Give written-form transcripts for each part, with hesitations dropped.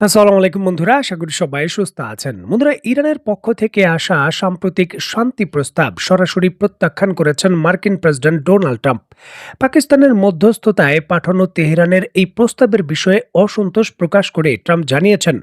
আসসালামু আলাইকুম বন্ধুরা, আশা করি সবাই সুস্থ আছেন। বন্ধুরা, ইরানের পক্ষ থেকে আসা সাম্প্রতিক শান্তি প্রস্তাব সরাসরি প্রত্যাখ্যান করেছেন মার্কিন প্রেসিডেন্ট ডোনাল্ড ট্রাম্প। পাকিস্তানের মধ্যস্থতায় পাঠানো তেহরানের এই প্রস্তাবের বিষয়ে অসন্তোষ প্রকাশ করে ট্রাম্প জানিয়েছেন,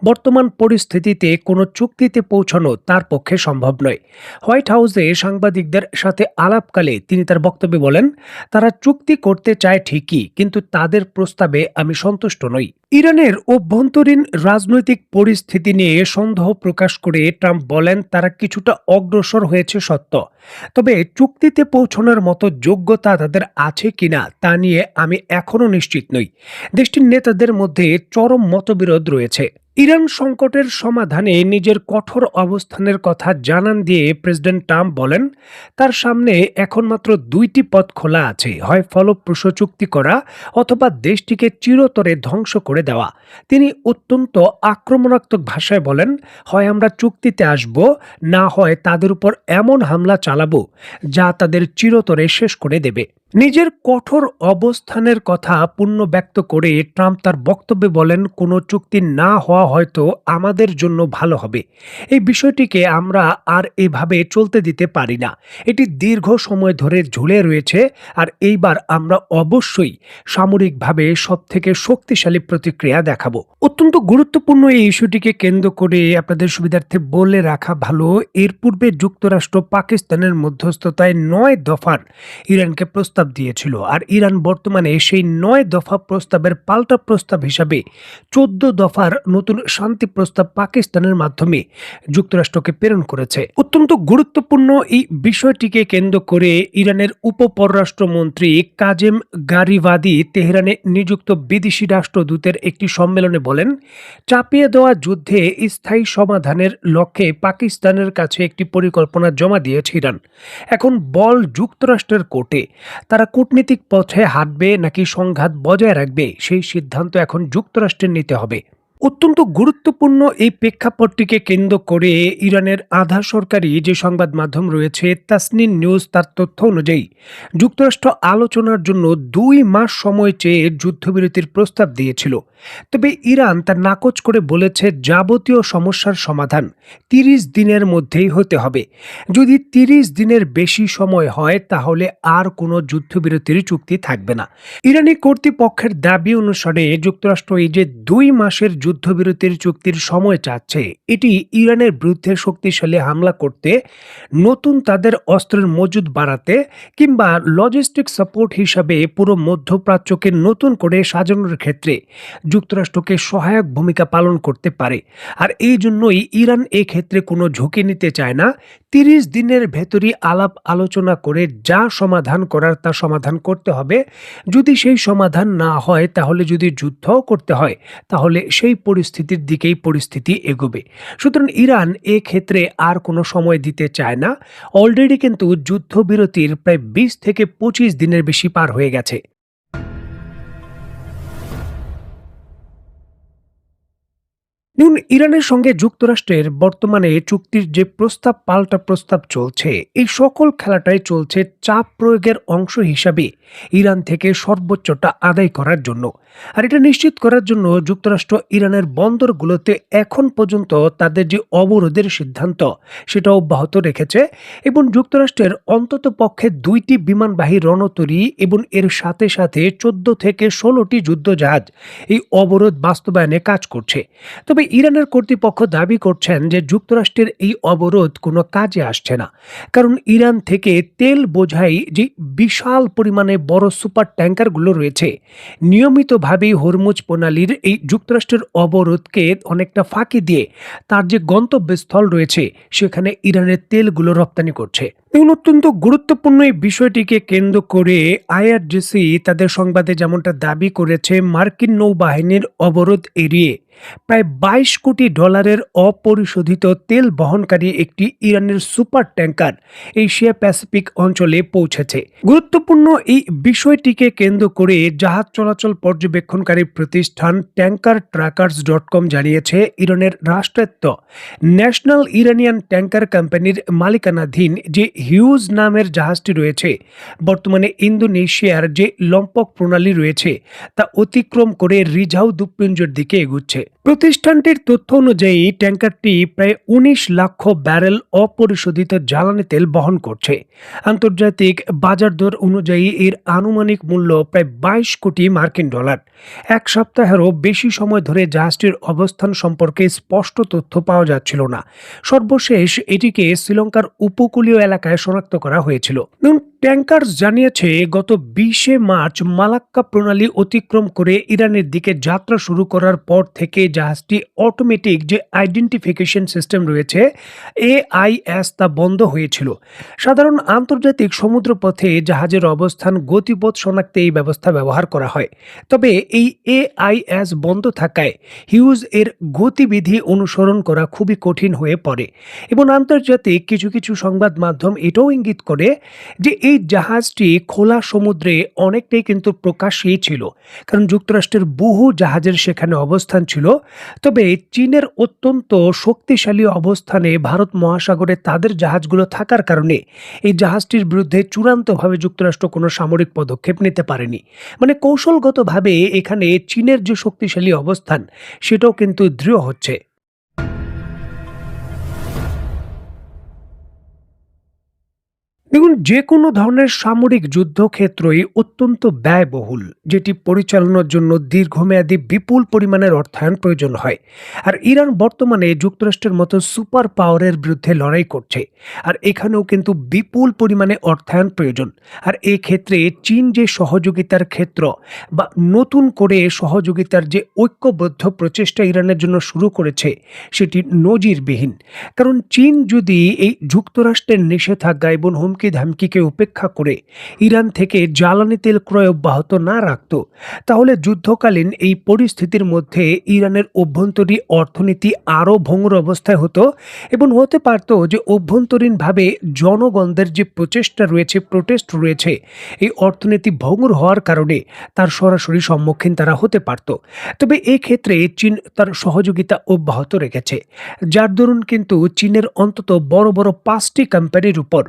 বর্তমান পরিস্থিতিতে কোনো চুক্তিতে পৌঁছানো তার পক্ষে সম্ভব নয়। হোয়াইট হাউসে সাংবাদিকদের সাথে আলাপকালে তিনি তার বক্তব্যে বলেন, তারা চুক্তি করতে চায় ঠিকই, কিন্তু তাদের প্রস্তাবে আমি সন্তুষ্ট নই। ইরানের অভ্যন্তরীণ রাজনৈতিক পরিস্থিতি নিয়ে সন্দেহ প্রকাশ করে ট্রাম্প বলেন, তারা কিছুটা অগ্রসর হয়েছে সত্য, তবে চুক্তিতে পৌঁছানোর মতো যোগ্যতা তাদের আছে কিনা তা নিয়ে আমি এখনো নিশ্চিত নই। দেশটির নেতাদের মধ্যে চরম মতবিরোধ রয়েছে। ইরান সংকটের সমাধানে নিজের কঠোর অবস্থানের কথা জানান দিয়ে প্রেসিডেন্ট ট্রাম্প বলেন, তার সামনে এখন মাত্র দুইটি পথ খোলা আছে, হয় ফলপ্রসূ চুক্তি করা অথবা দেশটিকে চিরতরে ধ্বংস করে দেওয়া। তিনি অত্যন্ত আক্রমণাত্মক ভাষায় বলেন, হয় আমরা চুক্তিতে আসব, না হয় তাদের উপর এমন হামলা চালাবো যা তাদের চিরতরে শেষ করে দেবে। নিজের কঠোর অবস্থানের কথা পূর্ণ ব্যক্ত করে ট্রাম্প তার বক্তব্যে বলেন, কোনো চুক্তি না হওয়া হয়তো আমাদের জন্য ভালো হবে। এই বিষয়টিকে আমরা আর এভাবে চলতে দিতে পারি না। এটি দীর্ঘ সময় ধরে ঝুলে রয়েছে, আর এইবার আমরা অবশ্যই সামরিকভাবে সবথেকে শক্তিশালী প্রতিক্রিয়া দেখাবো। অত্যন্ত গুরুত্বপূর্ণ এই ইস্যুটিকে কেন্দ্র করে আপনাদের সুবিধার্থে বলে রাখা ভালো, এর পূর্বে যুক্তরাষ্ট্র পাকিস্তানের মধ্যস্থতায় ৯ দফার ইরানকে প্রস্তাব দিয়েছিল, আর ইরান বর্তমানে সেই ৯ দফা প্রস্তাবের পাল্টা প্রস্তাব হিসাবে ১৪ দফার নতুন শান্তি প্রস্তাব পাকিস্তানের মাধ্যমে যুক্তরাষ্ট্রকে প্রেরণ করেছে। অত্যন্ত গুরুত্বপূর্ণ এই বিষয়টিকে কেন্দ্র করে ইরানের উপপররাষ্ট্রমন্ত্রী কাজেম গারিবাদি তেহরানে নিযুক্ত বিদেশি রাষ্ট্রদূতের একটি সম্মেলনে বলেন, চাপিয়ে দেওয়া যুদ্ধে স্থায়ী সমাধানের লক্ষ্যে পাকিস্তানের কাছে একটি পরিকল্পনা জমা দিয়েছে ইরান। এখন বল যুক্তরাষ্ট্রের কোর্টে। তারা কূটনীতিক পথে হাঁটবে নাকি সংঘাত বজায় রাখবে, সেই সিদ্ধান্ত এখন যুক্তরাষ্ট্রের নিতে হবে। অত্যন্ত গুরুত্বপূর্ণ এই প্রেক্ষাপটটিকে কেন্দ্র করে ইরানের আধা সরকারি যে সংবাদ মাধ্যম রয়েছে তাসনিম নিউজ, তার তথ্য অনুযায়ী যুক্তরাষ্ট্র আলোচনার জন্য ২ মাস সময় চেয়ে যুদ্ধবিরতির প্রস্তাব দিয়েছিল, তবে ইরান তার নাকচ করে বলেছে যাবতীয় সমস্যার সমাধান ৩০ দিনের মধ্যেই হতে হবে। যদি ৩০ দিনের বেশি সময় হয় তাহলে আর কোনো যুদ্ধবিরতির চুক্তি থাকবে না। ইরানি কর্তৃপক্ষের দাবি অনুসারে যুক্তরাষ্ট্র এই যে ২ মাসের যুদ্ধবিরতির চুক্তির সময় চাচ্ছে, এটি ইরানের বিরুদ্ধে শক্তিশালী হামলা করতে, নতুন তাদের অস্ত্রের মজুদ বাড়াতে কিংবা লজিস্টিক সাপোর্ট হিসাবে পুরো মধ্যপ্রাচ্যকে নতুন করে সাজানোর ক্ষেত্রে যুক্তরাষ্ট্রকে সহায়ক ভূমিকা পালন করতে পারে। আর এই জন্যই ইরান ক্ষেত্রে কোনো ঝুঁকি নিতে চায় না। ৩০ দিনের ভেতরই আলাপ আলোচনা করে যা সমাধান করার তা সমাধান করতে হবে। যদি সেই সমাধান না হয়, তাহলে যদি যুদ্ধও করতে হয়, তাহলে সেই পরিস্থিতির দিকেই পরিস্থিতি এগোবে। সুতরাং ইরান ক্ষেত্রে আর কোনো সময় দিতে চায় না। অলরেডি কিন্তু যুদ্ধবিরতির প্রায় ২০ থেকে ২৫ দিনের বেশি পার হয়ে গেছে। দেখুন, ইরানের সঙ্গে যুক্তরাষ্ট্রের বর্তমানে চুক্তির যে প্রস্তাব পাল্টা প্রস্তাব চলছে, এই সকল খেলাটাই চলছে চাপ প্রয়োগের অংশ হিসাবে ইরান থেকে সর্বোচ্চটা আদায় করার জন্য। আর এটা নিশ্চিত করার জন্য যুক্তরাষ্ট্র ইরানের বন্দরগুলোতে এখন পর্যন্ত তাদের যে অবরোধের সিদ্ধান্ত সেটা অব্যাহত রেখেছে, এবং যুক্তরাষ্ট্রের অন্তত পক্ষে ২টি বিমানবাহী রণতরী এবং এর সাথে সাথে ১৪ থেকে ১৬টি যুদ্ধজাহাজ এই অবরোধ বাস্তবায়নে কাজ করছে। তবে ইরানের কর্তৃপক্ষ দাবি করছেন যে যুক্তরাষ্ট্রের এই অবরোধ কোনো কাজে আসছে না, কারণ ইরান থেকে তেল বোঝাই যে বিশাল পরিমাণে বড় সুপার ট্যাঙ্কারগুলো রয়েছে, নিয়মিতভাবেই হরমুজ প্রণালীর এই যুক্তরাষ্ট্রের অবরোধকে অনেকটা ফাঁকি দিয়ে তার যে গন্তব্যস্থল রয়েছে সেখানে ইরানের তেলগুলো রপ্তানি করছে। এবং অত্যন্ত গুরুত্বপূর্ণ এই বিষয়টিকে কেন্দ্র করে আইআরজিসি তাদের সংবাদে যেমনটা দাবি করেছে, মার্কিন নৌবাহিনীর অবরোধ এড়িয়ে প্রায় $২২ কোটি অপরিশোধিত তেল বহনকারী একটি ইরানের সুপার ট্যাঙ্কার এশিয়া প্যাসিফিক অঞ্চলে পৌঁছেছে। গুরুত্বপূর্ণ এই বিষয়টিকে কেন্দ্র করে জাহাজ চলাচল পর্যবেক্ষণকারী প্রতিষ্ঠান ট্যাঙ্কার ট্র্যাকার্স.কম জানিয়েছে, ইরানের রাষ্ট্রায়ত্ত ন্যাশনাল ইরানিয়ান ট্যাঙ্কার কোম্পানির মালিকানাধীন যে হিউজ নামের জাহাজটি রয়েছে বর্তমানে ইন্দোনেশিয়ার যে লম্পক প্রণালী রয়েছে তা অতিক্রম করে রিঝাউ দ্বীপপুঞ্জের দিকে এগুচ্ছে। প্রতিষ্ঠানটির তথ্য অনুযায়ী ট্যাঙ্কারটি প্রায় ১৯ লক্ষ ব্যারেল অপরিশোধিত জ্বালানি তেল বহন করছে। আন্তর্জাতিক বাজার দর অনুযায়ী এর আনুমানিক মূল্য প্রায় ২২ কোটি মার্কিন ডলার। এক সপ্তাহেরও বেশি সময় ধরে জাহাজটির অবস্থান সম্পর্কে স্পষ্ট তথ্য পাওয়া যাচ্ছিল না। সর্বশেষ এটিকে শ্রীলঙ্কার উপকূলীয় এলাকায় শনাক্ত করা হয়েছিল। ট্যাঙ্কার্স জানিয়েছে গত ২০ মার্চ মালাক্কা প্রণালী অতিক্রম করে ইরানের দিকে যাত্রা শুরু করার পর থেকে জাহাজটি অটোমেটিক যে আইডেন্টিফিকেশন সিস্টেম রয়েছে AIS তা বন্ধ হয়েছিল। সাধারণ আন্তর্জাতিক সমুদ্রপথে জাহাজের অবস্থান গতিপথ শনাক্তে এই ব্যবস্থা ব্যবহার করা হয়। তবে এই AIS বন্ধ থাকায় হিউজ এর গতিবিধি অনুসরণ করা খুবই কঠিন হয়ে পড়ে এবং আন্তর্জাতিক কিছু সংবাদ মাধ্যম এটাও ইঙ্গিত করে যে এই জাহাজটি খোলা সমুদ্রে অনেকটাই কিন্তু প্রকাশ্যেই ছিল, কারণ যুক্তরাষ্ট্রের বহু জাহাজের সেখানে অবস্থান ছিল। তবে চীনের অত্যন্ত শক্তিশালী অবস্থানে ভারত মহাসাগরে তাদের জাহাজগুলো থাকার কারণে এই জাহাজটির বিরুদ্ধে চূড়ান্তভাবে যুক্তরাষ্ট্র কোনো সামরিক পদক্ষেপ নিতে পারেনি। মানে কৌশলগতভাবে এখানে চীনের যে শক্তিশালী অবস্থান সেটাও কিন্তু দৃঢ় হচ্ছে। দেখুন, যে কোনো ধরনের সামরিক যুদ্ধক্ষেত্রই অত্যন্ত ব্যয়বহুল, যেটি পরিচালনার জন্য দীর্ঘমেয়াদী বিপুল পরিমাণের অর্থায়ন প্রয়োজন হয়। আর ইরান বর্তমানে যুক্তরাষ্ট্রের মতো সুপার পাওয়ারের বিরুদ্ধে লড়াই করছে, আর এখানেও কিন্তু বিপুল পরিমাণে অর্থায়ন প্রয়োজন। আর ক্ষেত্রে চীন যে সহযোগিতার ক্ষেত্র বা নতুন করে সহযোগিতার যে ঐক্যবদ্ধ প্রচেষ্টা ইরানের জন্য শুরু করেছে সেটি নজিরবিহীন। কারণ চীন যদি এই যুক্তরাষ্ট্রের নিষেধাজ্ঞা এবং হুমকি ধামকিকে উপেক্ষা করে ইরান থেকে জ্বালানি তেল ক্রয় অব্যাহত না রাখত, তাহলে যুদ্ধকালীন এই পরিস্থিতির মধ্যে ইরানের অভ্যন্তরীণ অর্থনীতি আরও ভঙ্গুর অবস্থায় হতো এবং হতে পারত যে অভ্যন্তরীণভাবে জনগণদের যে প্রচেষ্টা রয়েছে, প্রোটেস্ট রয়েছে, এই অর্থনীতি ভঙ্গুর হওয়ার কারণে তার সরাসরি সম্মুখীন তারা হতে পারত। তবে ক্ষেত্রে চীন তার সহযোগিতা অব্যাহত রেখেছে, যার দরুন কিন্তু চীনের অন্তত বড় বড় 5টি কোম্পানির উপর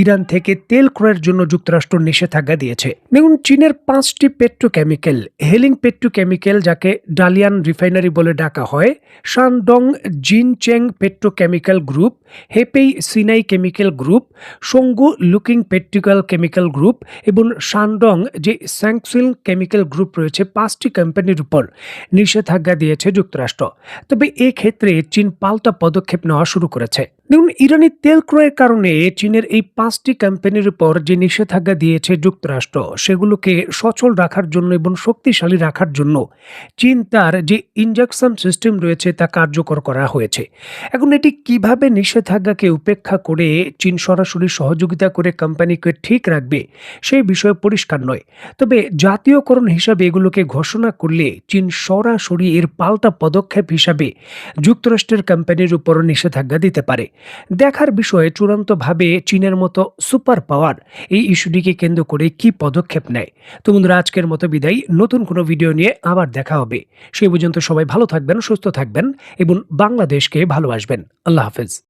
ইরান থেকে তেল ক্রয়ের জন্য যুক্তরাষ্ট্র নিষেধাজ্ঞা দিয়েছে। দেখুন, চীনের 5টি পেট্রোকেমিক্যাল, হেলিং পেট্রোকেমিক্যাল যাকে ডালিয়ান রিফাইনারি বলে ডাকা হয়, Shandong Jincheng petrochemical group, Hebei সিনাই কেমিক্যাল গ্রুপ, সঙ্গু লুকিং পেট্রোকেমিক্যাল গ্রুপ এবং শানডং যে স্যাংসিল কেমিক্যাল গ্রুপ রয়েছে, 5টি কোম্পানির উপর নিষেধাজ্ঞা দিয়েছে যুক্তরাষ্ট্র। তবে ক্ষেত্রে চীন পাল্টা পদক্ষেপ নেওয়া শুরু করেছে। দেখুন, ইরানি তেল ক্রয়ের কারণে চীনের এই 5টি কোম্পানির উপর যে নিষেধাজ্ঞা দিয়েছে যুক্তরাষ্ট্র, সেগুলোকে সচল রাখার জন্য এবং শক্তিশালী রাখার জন্য চীন তার যে ইনজেকশন সিস্টেম রয়েছে তা কার্যকর করা হয়েছে। এখন এটি কিভাবে নিষেধাজ্ঞাকে উপেক্ষা করে চীন সরাসরি সহযোগিতা করে কোম্পানিকে ঠিক রাখবে সেই বিষয়ে পরিষ্কার নয়। তবে জাতীয়করণ হিসাবে এগুলোকে ঘোষণা করলে চীন সরাসরি এর পাল্টা পদক্ষেপ হিসাবে যুক্তরাষ্ট্রের কোম্পানির উপর নিষেধাজ্ঞা দিতে পারে। দেখার বিষয়ে চূড়ান্তভাবে চীনের মতো সুপার পাওয়ার এই ইস্যুটিকে কেন্দ্র করে কি পদক্ষেপ নেয়। তো বন্ধুরা, আজকের মতো বিদায়। নতুন কোনো ভিডিও নিয়ে আবার দেখা হবে। সেই পর্যন্ত সবাই ভালো থাকবেন, সুস্থ থাকবেন এবং বাংলাদেশকে ভালোবাসবেন। আল্লাহ হাফেজ।